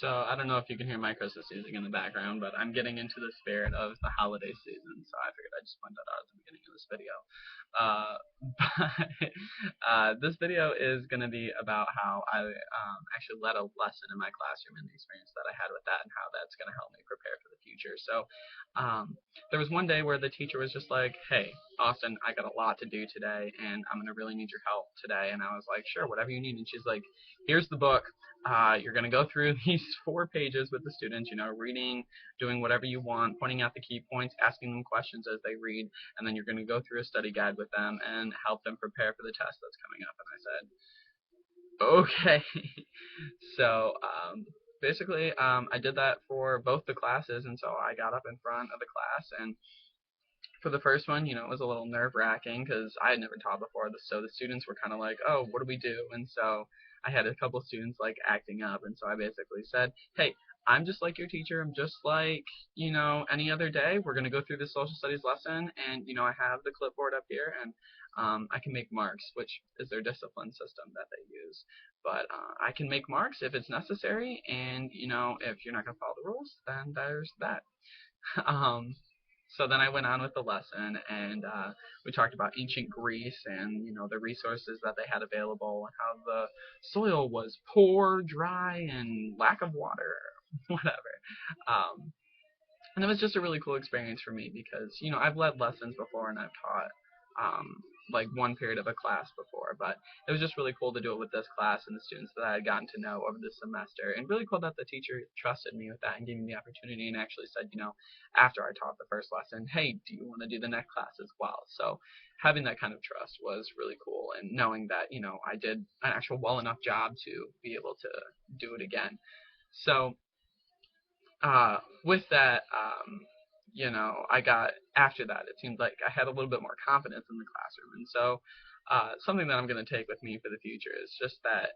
So I don't know if you can hear my Christmas music in the background, but I'm getting into the spirit of the holiday season, so I figured I'd just point that out at the beginning of this video. Uh, but this video is going to be about how I actually led a lesson in my classroom and the experience that I had with that and how that's going to help me prepare for the future. So there was one day where the teacher was just like, hey, Austin, I got a lot to do today, and I'm going to really need your help today. And I was like, sure, whatever you need. And she's like, here's the book. You're going to go through these 4 pages with the students, reading, doing whatever you want, pointing out the key points, asking them questions as they read, and then you're going to go through a study guide with them and help them prepare for the test that's coming up. And I said, okay. So basically, I did that for both the classes, and so I got up in front of the class, and for the first one, it was a little nerve-wracking because I had never taught before, so the students were kind of like, oh, what do we do? And so I had a couple of students like acting up, and so I basically said, hey, I'm just like your teacher. I'm just like, any other day. We're going to go through the social studies lesson, and, I have the clipboard up here, and I can make marks, which is their discipline system that they use. But I can make marks if it's necessary, and, if you're not going to follow the rules, then there's that. um, so then I went on with the lesson, and we talked about ancient Greece and the resources that they had available, and how the soil was poor, dry, and lack of water, whatever. Um, and it was just a really cool experience for me because I've led lessons before and I've taught like one period of a class before, but it was just really cool to do it with this class and the students that I had gotten to know over the semester, and really cool that the teacher trusted me with that and gave me the opportunity and actually said, after I taught the first lesson, hey, do you want to do the next class as well? So having that kind of trust was really cool, and knowing that I did an actual well enough job to be able to do it again. So with that, I got after that. It seemed like I had a little bit more confidence in the classroom, and so something that I'm going to take with me for the future is just that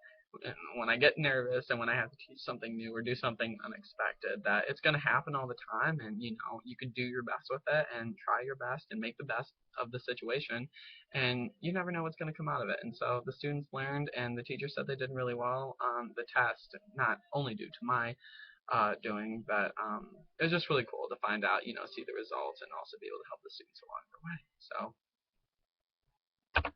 when I get nervous and when I have to teach something new or do something unexpected, that it's going to happen all the time, and you can do your best with it and try your best and make the best of the situation, and you never know what's going to come out of it. And so the students learned, and the teacher said they did really well on the test, not only due to my doing, but it was just really cool to find out, see the results and also be able to help the students along the way. So